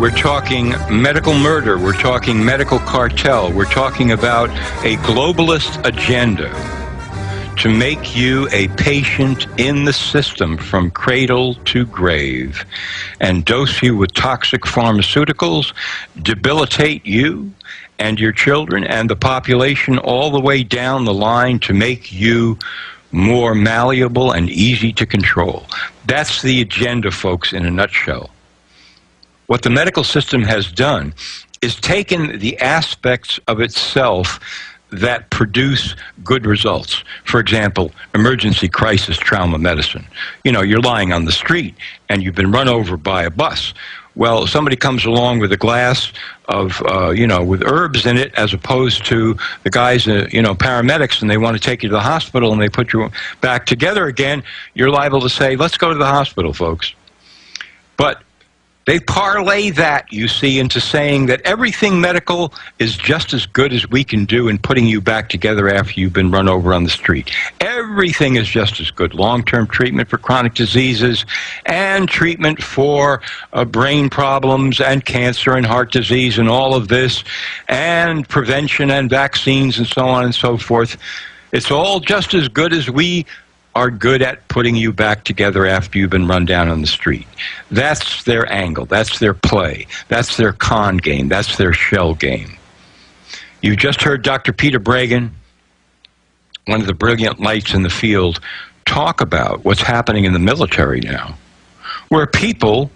We're talking medical murder. We're talking medical cartel. We're talking about a globalist agenda to make you a patient in the system from cradle to grave and dose you with toxic pharmaceuticals, debilitate you and your children and the population all the way down the line to make you more malleable and easy to control. That's the agenda, folks, in a nutshell. What the medical system has done is taken the aspects of itself that produce good results. For example, emergency crisis trauma medicine. You know, you're lying on the street and you've been run over by a bus. Well, somebody comes along with a glass of, with herbs in it, as opposed to the guys, paramedics, and they want to take you to the hospital and they put you back together again. You're liable to say, let's go to the hospital, folks. But they parlay that, you see, into saying that everything medical is just as good as we can do in putting you back together after you've been run over on the street. Everything is just as good. Long-term treatment for chronic diseases and treatment for brain problems and cancer and heart disease and all of this, and prevention and vaccines and so on and so forth. It's all just as good as we are good at putting you back together after you've been run down on the street. That's their angle. That's their play. That's their con game. That's their shell game. You just heard Dr. Peter Breggin, one of the brilliant lights in the field, talk about what's happening in the military now, where people,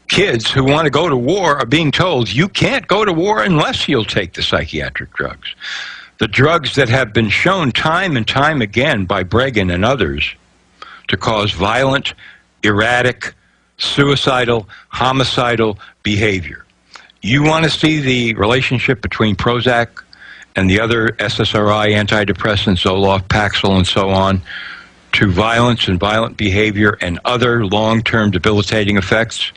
kids who want to go to war, are being told, you can't go to war unless you'll take the psychiatric drugs. The drugs that have been shown time and time again by Breggin and others to cause violent, erratic, suicidal, homicidal behavior. You want to see the relationship between Prozac and the other SSRI antidepressants, Zoloft, Paxil, and so on, to violence and violent behavior and other long-term debilitating effects?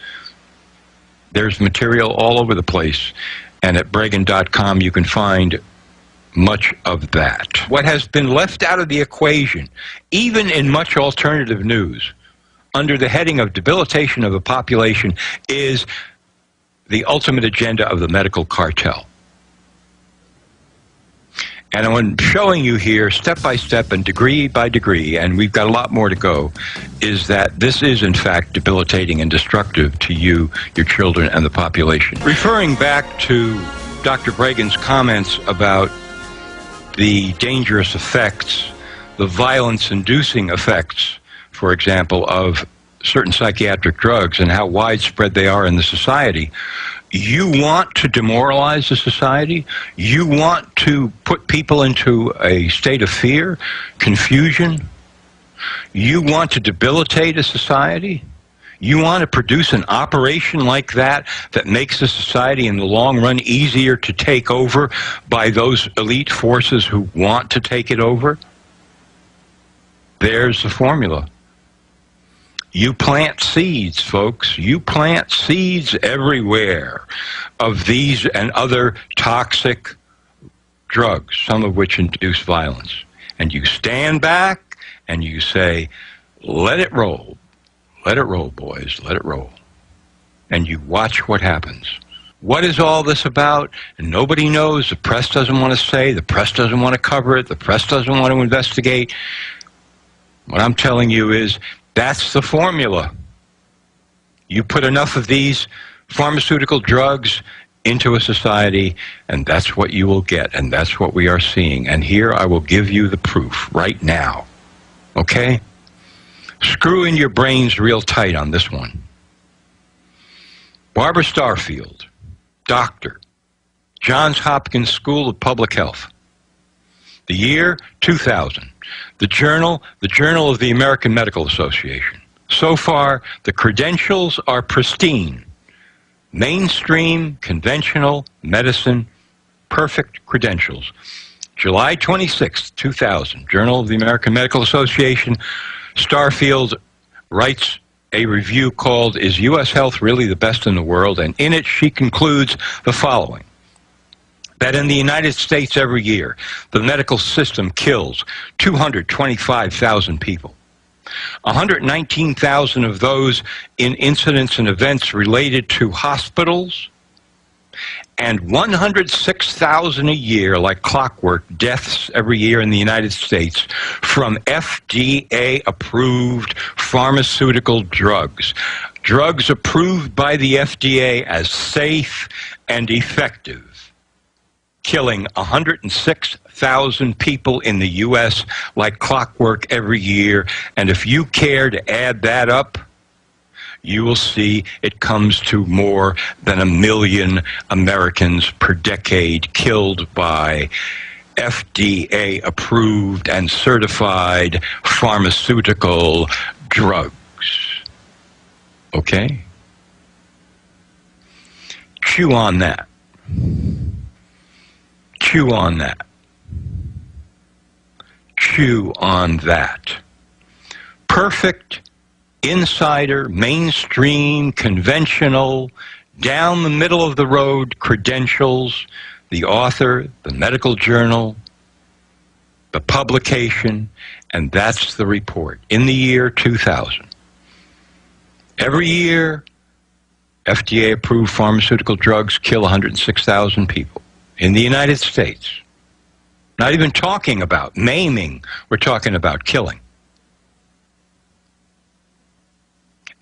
There's material all over the place, and at Breggin.com you can find much of that. What has been left out of the equation, even in much alternative news, under the heading of debilitation of the population, is the ultimate agenda of the medical cartel. And I'm showing you here, step by step and degree by degree, and we've got a lot more to go, is that this is in fact debilitating and destructive to you, your children, and the population. Referring back to Dr. Breggin's comments about the dangerous effects, the violence-inducing effects, for example, of certain psychiatric drugs and how widespread they are in the society. You want to demoralize the society? You want to put people into a state of fear, confusion? You want to debilitate a society? You want to produce an operation like that that makes the society in the long run easier to take over by those elite forces who want to take it over? There's the formula. You plant seeds, folks. You plant seeds everywhere of these and other toxic drugs, some of which induce violence. And you stand back and you say, let it roll. Let it roll, boys. Let it roll. And you watch what happens. What is all this about? And nobody knows. The press doesn't want to say. The press doesn't want to cover it. The press doesn't want to investigate. What I'm telling you is that's the formula. You put enough of these pharmaceutical drugs into a society, and that's what you will get, and that's what we are seeing. And here I will give you the proof right now. Okay? Screw in your brains real tight on this one. Barbara Starfield, doctor, Johns Hopkins School of Public Health. The year 2000. The Journal of the American Medical Association. So far, the credentials are pristine. Mainstream, conventional medicine, perfect credentials. July 26, 2000, Journal of the American Medical Association. Starfield writes a review called, Is U.S. Health Really the Best in the World? And in it she concludes the following. That in the United States every year, the medical system kills 225,000 people. 119,000 of those in incidents and events related to hospitals, and 106,000 a year, like clockwork, deaths every year in the United States from FDA-approved pharmaceutical drugs. Drugs approved by the FDA as safe and effective, killing 106,000 people in the U.S. like clockwork every year. And if you care to add that up, you will see it comes to more than 1 million Americans per decade killed by FDA-approved and certified pharmaceutical drugs. Okay? Chew on that. Chew on that. Chew on that. Perfect, insider, mainstream, conventional, down the middle of the road credentials, the author, the medical journal, the publication, and that's the report. In the year 2000, every year, FDA-approved pharmaceutical drugs kill 106,000 people in the United States. Not even talking about maiming, we're talking about killing.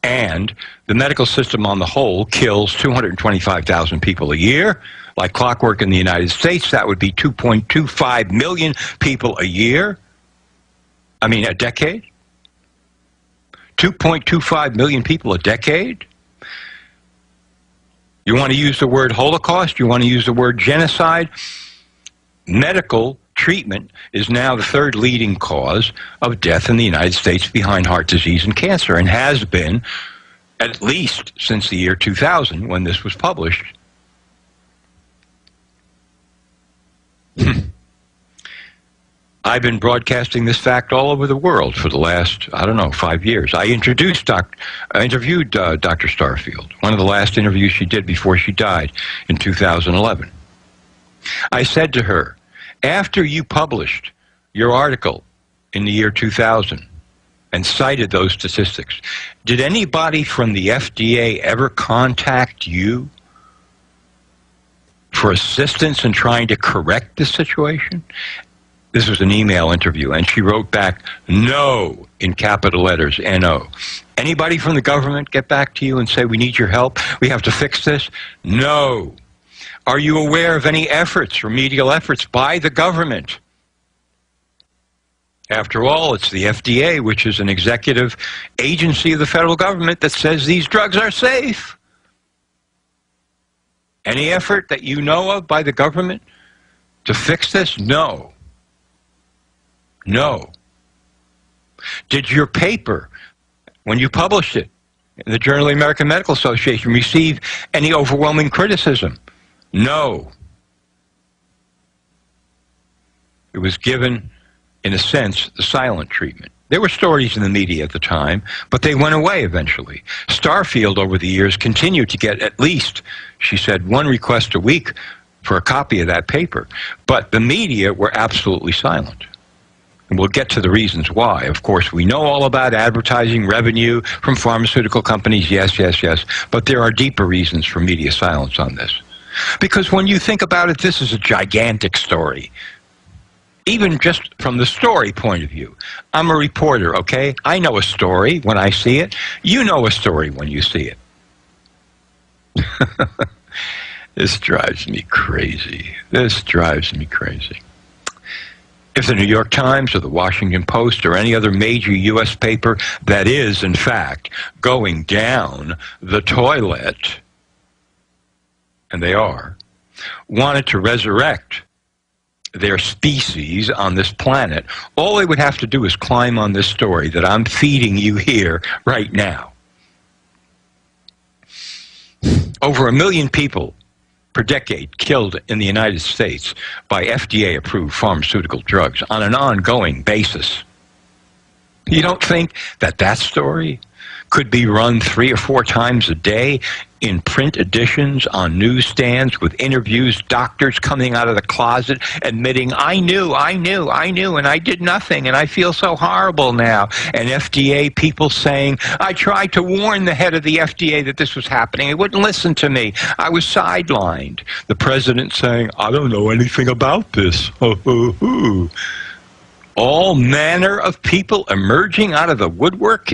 And the medical system on the whole kills 225,000 people a year. Like clockwork in the United States, that would be 2.25 million people a year. I mean, a decade. 2.25 million people a decade. You want to use the word Holocaust? You want to use the word genocide? Medical treatment is now the third leading cause of death in the United States behind heart disease and cancer, and has been at least since the year 2000 when this was published. I've been broadcasting this fact all over the world for the last, 5 years. I interviewed Dr. Starfield, one of the last interviews she did before she died in 2011. I said to her, after you published your article in the year 2000 and cited those statistics, did anybody from the FDA ever contact you for assistance in trying to correct the situation? This was an email interview, and she wrote back, no, in capital letters, N-O. Anybody from the government get back to you and say, we need your help, we have to fix this? No. Are you aware of any efforts, remedial efforts, by the government? After all, it's the FDA, which is an executive agency of the federal government, that says these drugs are safe. Any effort that you know of by the government to fix this? No. No. Did your paper, when you published it in the Journal of the American Medical Association, receive any overwhelming criticism? No. It was given, in a sense, the silent treatment. There were stories in the media at the time, but they went away eventually. Starfield, over the years, continued to get at least, she said, 1 request a week for a copy of that paper. But the media were absolutely silent. And we'll get to the reasons why. Of course, we know all about advertising revenue from pharmaceutical companies, yes, yes, yes. But there are deeper reasons for media silence on this. Because when you think about it, this is a gigantic story. Even just from the story point of view. I'm a reporter, okay? I know a story when I see it. You know a story when you see it. This drives me crazy. This drives me crazy. If the New York Times or the Washington Post or any other major U.S. paper that is, in fact, going down the toilet, and they are, wanted to resurrect their species on this planet, all they would have to do is climb on this story that I'm feeding you here right now. Over 1 million people per decade killed in the United States by FDA-approved pharmaceutical drugs on an ongoing basis. You don't think that that story could be run 3 or 4 times a day in print editions on newsstands with interviews, doctors coming out of the closet admitting, I knew, and I did nothing, and I feel so horrible now. And FDA people saying, I tried to warn the head of the FDA that this was happening. He wouldn't listen to me. I was sidelined. The president saying, I don't know anything about this. All manner of people emerging out of the woodwork.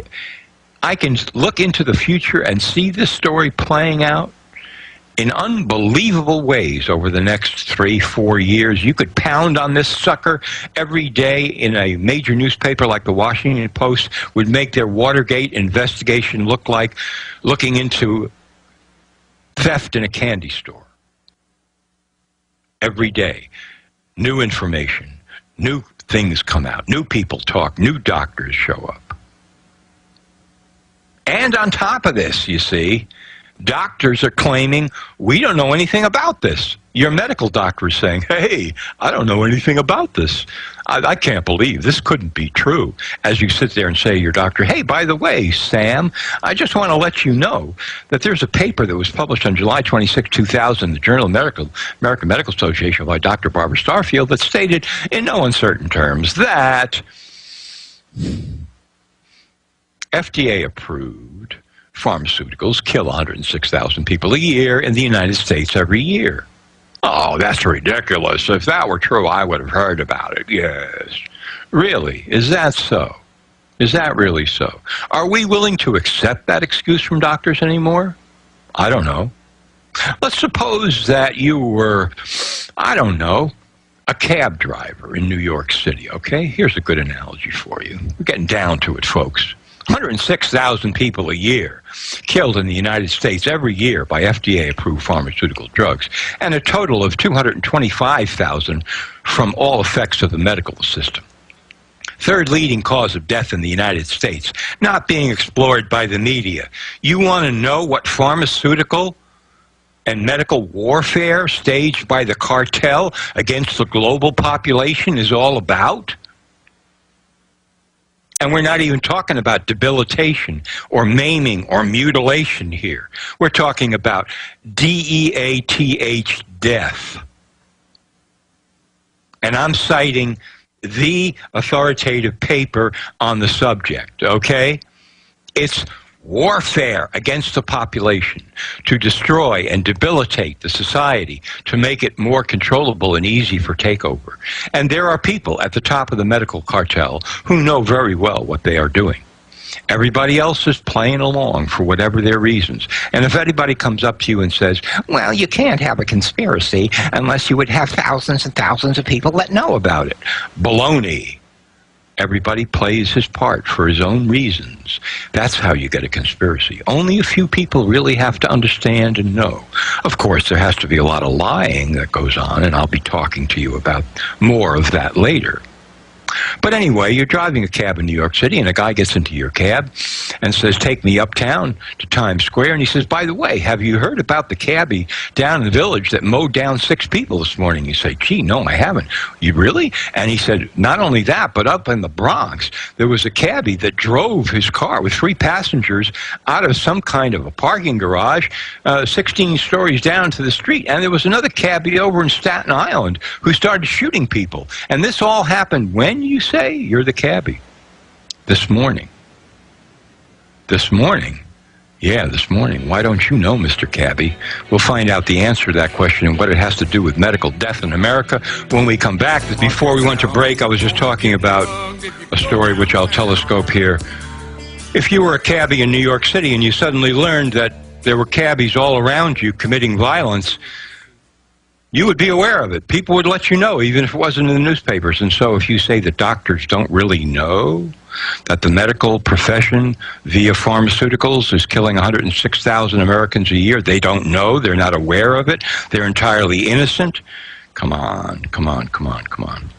I can look into the future and see this story playing out in unbelievable ways over the next 3-4 years. You could pound on this sucker every day in a major newspaper like the Washington Post would make their Watergate investigation look like looking into theft in a candy store. Every day, new information, new things come out, new people talk, new doctors show up. And on top of this, you see, doctors are claiming, we don't know anything about this. Your medical doctor is saying, hey, I don't know anything about this. I can't believe this couldn't be true. As you sit there and say to your doctor, hey, by the way, Sam, I just want to let you know that there's a paper that was published on July 26, 2000, in the Journal of American Medical Association by Dr. Barbara Starfield that stated in no uncertain terms that FDA-approved pharmaceuticals kill 106,000 people a year in the United States every year. Oh, that's ridiculous. If that were true, I would have heard about it. Yes. Really? Is that so? Is that really so? Are we willing to accept that excuse from doctors anymore? I don't know. Let's suppose that you were, I don't know, a cab driver in New York City, okay? Here's a good analogy for you. We're getting down to it, folks. 106,000 people a year killed in the United States every year by FDA-approved pharmaceutical drugs, and a total of 225,000 from all effects of the medical system. Third leading cause of death in the United States, not being explored by the media. You want to know what pharmaceutical and medical warfare staged by the cartel against the global population is all about? And we're not even talking about debilitation or maiming or mutilation here. We're talking about DEATH, death. And I'm citing the authoritative paper on the subject, okay? It's warfare against the population to destroy and debilitate the society, to make it more controllable and easy for takeover. And there are people at the top of the medical cartel who know very well what they are doing. Everybody else is playing along for whatever their reasons. And if anybody comes up to you and says, well, you can't have a conspiracy unless you would have thousands and thousands of people that know about it. Baloney. Everybody plays his part for his own reasons. That's how you get a conspiracy. Only a few people really have to understand and know. Of course, there has to be a lot of lying that goes on, and I'll be talking to you about more of that later. But anyway, you're driving a cab in New York City, and a guy gets into your cab and says, take me uptown to Times Square. And he says, by the way, have you heard about the cabbie down in the village that mowed down 6 people this morning? You say, gee, no, I haven't. You really? And he said, not only that, but up in the Bronx, there was a cabbie that drove his car with 3 passengers out of some kind of a parking garage 16 stories down to the street. And there was another cabbie over in Staten Island who started shooting people. And this all happened when, you say? You're the cabbie. This morning. This morning? Yeah, this morning. Why don't you know, Mr. Cabbie? We'll find out the answer to that question and what it has to do with medical death in America when we come back. Before we went to break, I was just talking about a story which I'll telescope here. If you were a cabbie in New York City and you suddenly learned that there were cabbies all around you committing violence, you would be aware of it. People would let you know, even if it wasn't in the newspapers. And so if you say that doctors don't really know that the medical profession via pharmaceuticals is killing 106,000 Americans a year, they don't know, they're not aware of it, they're entirely innocent. Come on, come on, come on, come on.